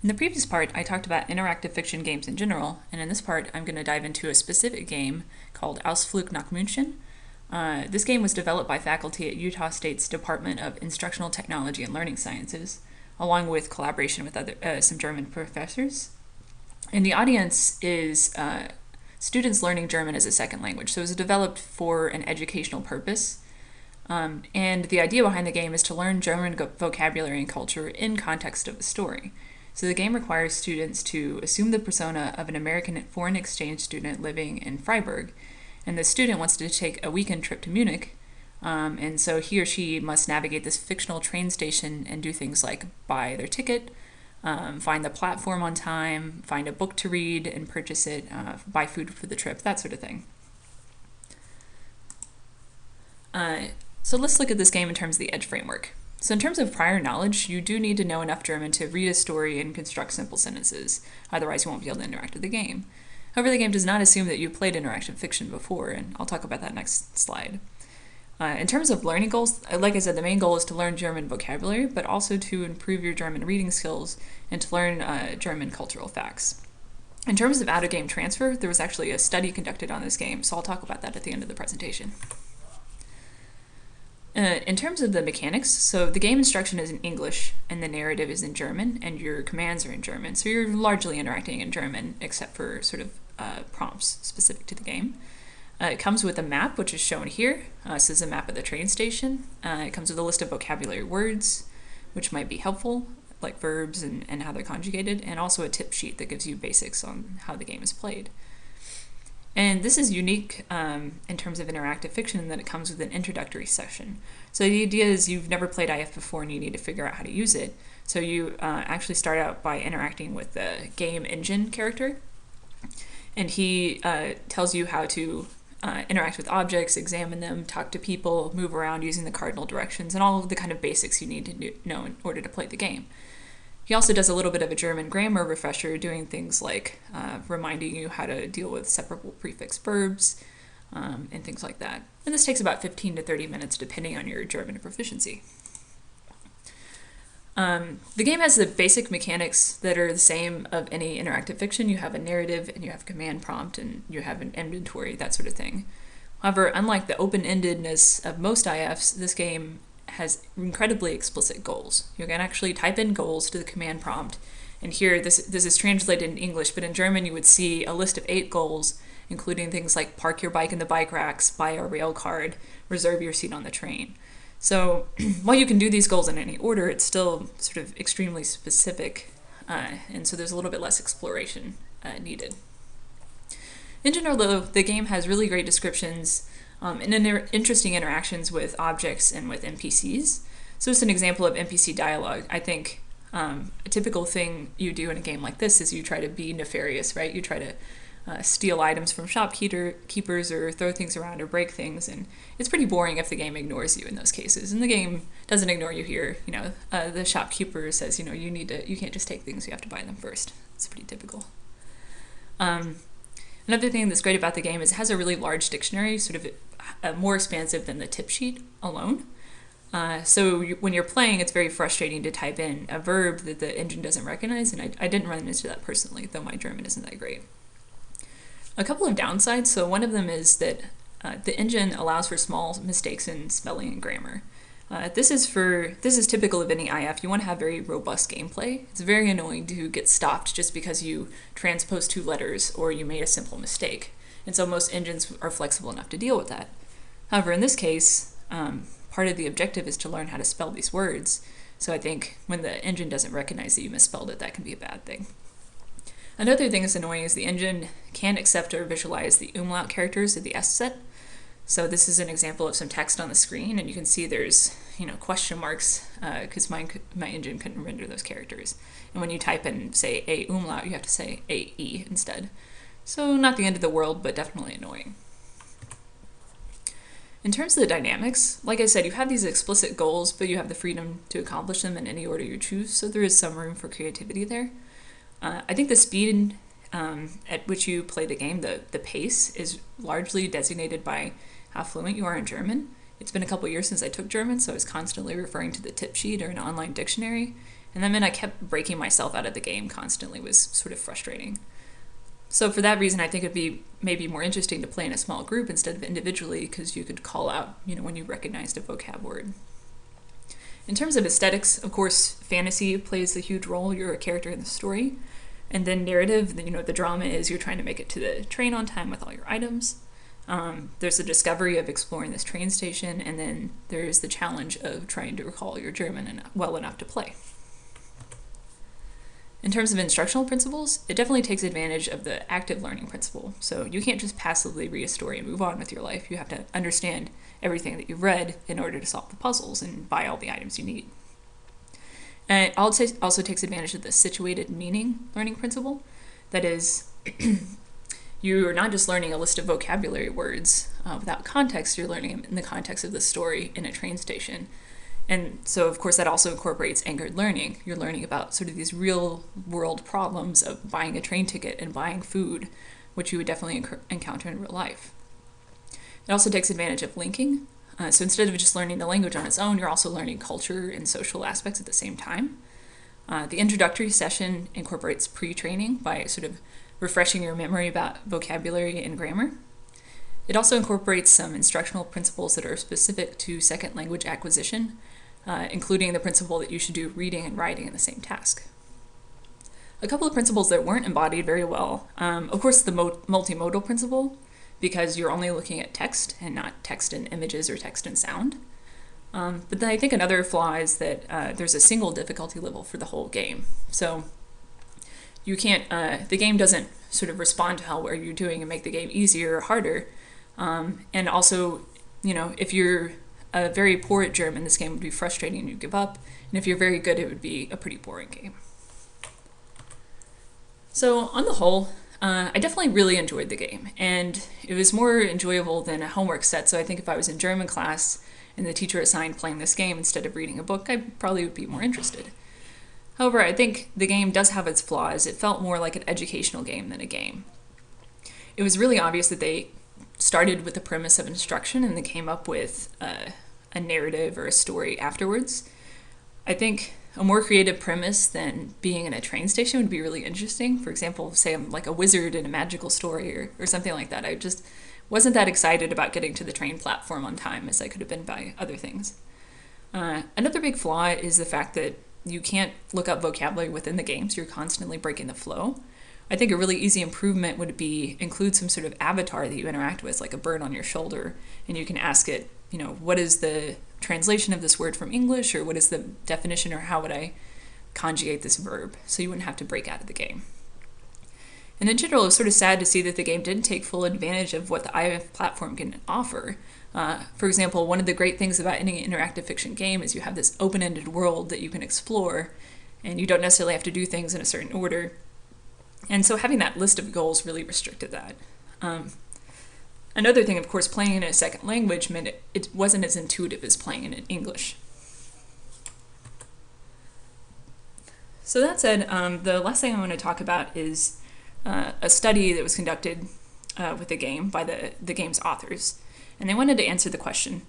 In the previous part, I talked about interactive fiction games in general, and in this part, I'm going to dive into a specific game called Ausflug nach München. This game was developed by faculty at Utah State's Department of Instructional Technology and Learning Sciences, along with collaboration with some German professors. And the audience is students learning German as a second language, so it was developed for an educational purpose. And the idea behind the game is to learn German vocabulary and culture in context of the story. So the game requires students to assume the persona of an American foreign exchange student living in Freiburg, and the student wants to take a weekend trip to Munich, and so he or she must navigate this fictional train station and do things like buy their ticket, find the platform on time, find a book to read and purchase it, buy food for the trip, that sort of thing. So let's look at this game in terms of the EDGE framework. So in terms of prior knowledge, you do need to know enough German to read a story and construct simple sentences, otherwise you won't be able to interact with the game. However, the game does not assume that you've played interactive fiction before, and I'll talk about that next slide. In terms of learning goals, like I said, the main goal is to learn German vocabulary, but also to improve your German reading skills and to learn German cultural facts. In terms of out-of-game transfer, there was actually a study conducted on this game, so I'll talk about that at the end of the presentation. In terms of the mechanics, so the game instruction is in English and the narrative is in German and your commands are in German, so you're largely interacting in German except for sort of prompts specific to the game. It comes with a map, which is shown here. This is a map of the train station. It comes with a list of vocabulary words, which might be helpful, like verbs and how they're conjugated, and also a tip sheet that gives you basics on how the game is played. And this is unique in terms of interactive fiction in that it comes with an introductory session. So the idea is you've never played IF before and you need to figure out how to use it. So you actually start out by interacting with the game engine character. And he tells you how to interact with objects, examine them, talk to people, move around using the cardinal directions, and all of the kind of basics you need to know in order to play the game. He also does a little bit of a German grammar refresher, doing things like reminding you how to deal with separable prefix verbs and things like that. And this takes about 15 to 30 minutes depending on your German proficiency. The game has the basic mechanics that are the same of any interactive fiction. You have a narrative and you have a command prompt and you have an inventory, that sort of thing. However, unlike the open-endedness of most IFs, this game has incredibly explicit goals. You can actually type in goals to the command prompt, and here this is translated in English, but in German you would see a list of 8 goals, including things like park your bike in the bike racks, buy a rail card, reserve your seat on the train. So while you can do these goals in any order, it's still sort of extremely specific, and so there's a little bit less exploration needed. In general, though, the game has really great descriptions and interesting interactions with objects and with NPCs. So it's an example of NPC dialogue. I think a typical thing you do in a game like this is you try to be nefarious, right? You try to steal items from shopkeepers or throw things around or break things, and it's pretty boring if the game ignores you in those cases. And the game doesn't ignore you here. You know, the shopkeeper says, you know, you can't just take things, you have to buy them first. It's pretty typical. Another thing that's great about the game is it has a really large dictionary, sort of more expansive than the tip sheet alone. So when you're playing, it's very frustrating to type in a verb that the engine doesn't recognize, and I didn't run into that personally, though my German isn't that great. A couple of downsides, so one of them is that the engine allows for small mistakes in spelling and grammar. This is typical of any IF. You want to have very robust gameplay. It's very annoying to get stopped just because you transposed 2 letters or you made a simple mistake. And so most engines are flexible enough to deal with that. However, in this case, part of the objective is to learn how to spell these words. So I think when the engine doesn't recognize that you misspelled it, that can be a bad thing. Another thing that's annoying is the engine can't accept or visualize the umlaut characters of the S set. So this is an example of some text on the screen, and you can see there's, you know, question marks because my engine couldn't render those characters. And when you type in, say, a umlaut, you have to say a e instead. So not the end of the world, but definitely annoying. In terms of the dynamics, like I said, you have these explicit goals, but you have the freedom to accomplish them in any order you choose, so there is some room for creativity there. I think the speed at which you play the game, the pace, is largely designated by how fluent you are in German. It's been a couple years since I took German, so I was constantly referring to the tip sheet or an online dictionary, And that meant I kept breaking myself out of the game constantly. It was sort of frustrating. So for that reason, I think it'd be maybe more interesting to play in a small group instead of individually, because you could call out, when you recognized a vocab word. In terms of aesthetics, of course, fantasy plays a huge role. You're a character in the story. And then narrative, the drama is you're trying to make it to the train on time with all your items. There's the discovery of exploring this train station, and then there's the challenge of trying to recall your German well enough to play. In terms of instructional principles, it definitely takes advantage of the active learning principle. So you can't just passively read a story and move on with your life. You have to understand everything that you've read in order to solve the puzzles and buy all the items you need. And it also takes advantage of the situated meaning learning principle. That is, you are not just learning a list of vocabulary words without context, you're learning them in the context of the story in a train station. And so, of course, that also incorporates anchored learning. You're learning about sort of these real world problems of buying a train ticket and buying food, which you would definitely encounter in real life. It also takes advantage of linking. So instead of just learning the language on its own, you're also learning culture and social aspects at the same time. The introductory session incorporates pre-training by sort of refreshing your memory about vocabulary and grammar. It also incorporates some instructional principles that are specific to second language acquisition, including the principle that you should do reading and writing in the same task. A couple of principles that weren't embodied very well, of course, the multimodal principle, because you're only looking at text and not text and images or text and sound. But then I think another flaw is that there's a single difficulty level for the whole game. So you can't, the game doesn't sort of respond to how well you're doing and make the game easier or harder. And also, if you're very poor at German, this game would be frustrating and you'd give up. And if you're very good, it would be a pretty boring game. So on the whole, I definitely really enjoyed the game, and it was more enjoyable than a homework set. So I think if I was in German class and the teacher assigned playing this game instead of reading a book, I probably would be more interested. However, I think the game does have its flaws. It felt more like an educational game than a game. It was really obvious that they started with the premise of instruction and they came up with a narrative or a story afterwards. I think a more creative premise than being in a train station would be really interesting. For example, say I'm like a wizard in a magical story or something like that. I just wasn't that excited about getting to the train platform on time as I could have been by other things. Another big flaw is the fact that you can't look up vocabulary within the game, so you're constantly breaking the flow. I think a really easy improvement would be include some sort of avatar that you interact with, like a bird on your shoulder, and you can ask it, what is the translation of this word from English, or what is the definition, or how would I conjugate this verb, so you wouldn't have to break out of the game. And in general, it was sort of sad to see that the game didn't take full advantage of what the IF platform can offer. For example, one of the great things about any interactive fiction game is you have this open-ended world that you can explore, and you don't necessarily have to do things in a certain order. And so having that list of goals really restricted that. Another thing, of course, playing in a second language meant it wasn't as intuitive as playing in English. So that said, the last thing I want to talk about is a study that was conducted with the game by the game's authors. And they wanted to answer the question,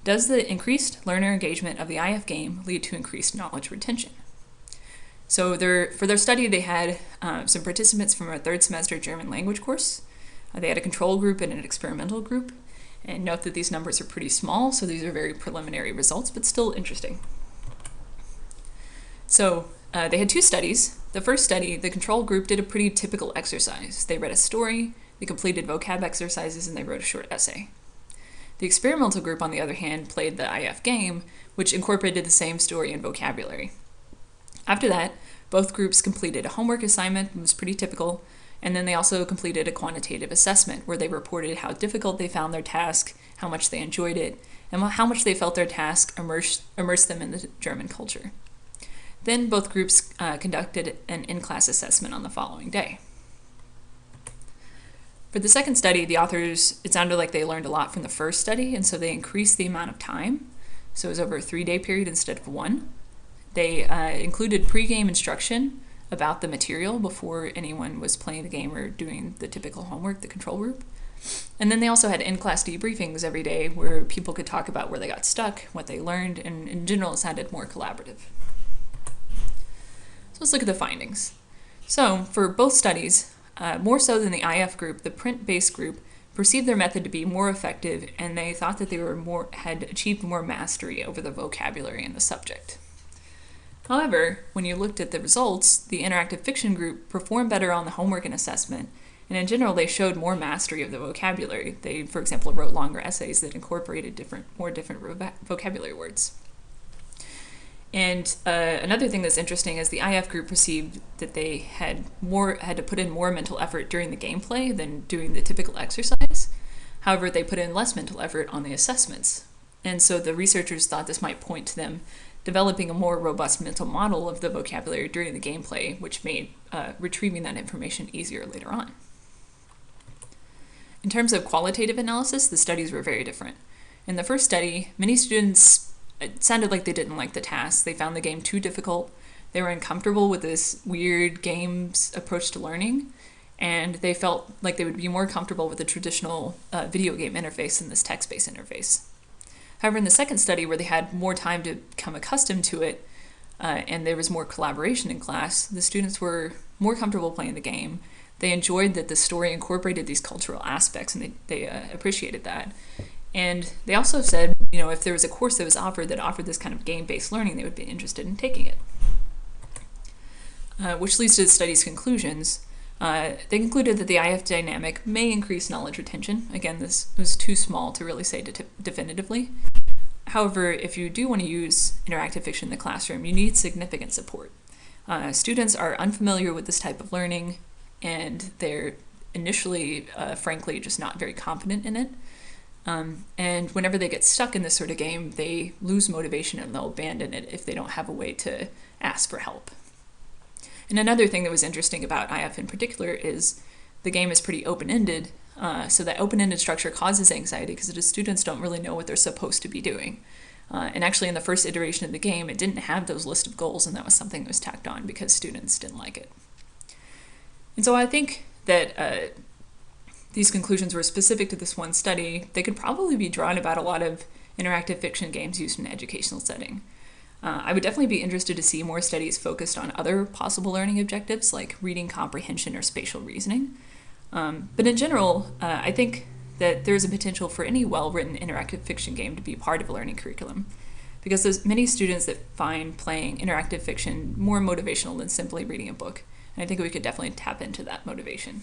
does the increased learner engagement of the IF game lead to increased knowledge retention? So for their study, they had some participants from a third semester German language course. They had a control group and an experimental group. And note that these numbers are pretty small, so these are very preliminary results, but still interesting. So they had two studies. The first study, the control group did a pretty typical exercise. They read a story, they completed vocab exercises, and they wrote a short essay. The experimental group, on the other hand, played the IF game, which incorporated the same story and vocabulary. After that, both groups completed a homework assignment, it was pretty typical, and then they also completed a quantitative assessment where they reported how difficult they found their task, how much they enjoyed it, and how much they felt their task immersed them in the German culture. Then both groups conducted an in-class assessment on the following day. For the second study, the authors, it sounded like they learned a lot from the first study, and so they increased the amount of time. So it was over a 3-day period instead of one. They included pre-game instruction about the material before anyone was playing the game or doing the typical homework, the control group. And then they also had in-class debriefings every day where people could talk about where they got stuck, what they learned, and in general it sounded more collaborative. let's look at the findings. So for both studies, more so than the IF group, the print-based group perceived their method to be more effective, and they thought that they had achieved more mastery over the vocabulary in the subject. However, when you looked at the results, the interactive fiction group performed better on the homework and assessment, and in general, they showed more mastery of the vocabulary. They, for example, wrote longer essays that incorporated more different vocabulary words. And another thing that's interesting is the IF group perceived that they had to put in more mental effort during the gameplay than doing the typical exercise. However, they put in less mental effort on the assessments. And so the researchers thought this might point to them developing a more robust mental model of the vocabulary during the gameplay, which made retrieving that information easier later on. In terms of qualitative analysis, the studies were very different. In the first study, many students, it sounded like they didn't like the task. They found the game too difficult. They were uncomfortable with this weird games approach to learning, and they felt like they would be more comfortable with the traditional video game interface than this text-based interface. However, in the second study, where they had more time to become accustomed to it, and there was more collaboration in class, the students were more comfortable playing the game. They enjoyed that the story incorporated these cultural aspects, and they appreciated that. And they also said, if there was a course that was offered that offered this kind of game-based learning, they would be interested in taking it. Which leads to the study's conclusions. They concluded that the IF dynamic may increase knowledge retention. Again, this was too small to really say definitively. However, if you do want to use interactive fiction in the classroom, you need significant support. Students are unfamiliar with this type of learning, and they're initially, frankly, just not very confident in it. And whenever they get stuck in this sort of game, they lose motivation and they'll abandon it if they don't have a way to ask for help. And another thing that was interesting about IF in particular is the game is pretty open-ended, so that open-ended structure causes anxiety because the students don't really know what they're supposed to be doing. And actually in the first iteration of the game, it didn't have those list of goals, and that was something that was tacked on because students didn't like it. And so I think that these conclusions were specific to this one study. They could probably be drawn about a lot of interactive fiction games used in an educational setting. I would definitely be interested to see more studies focused on other possible learning objectives like reading comprehension or spatial reasoning. But in general, I think that there's a potential for any well-written interactive fiction game to be part of a learning curriculum, because there's many students that find playing interactive fiction more motivational than simply reading a book. And I think we could definitely tap into that motivation.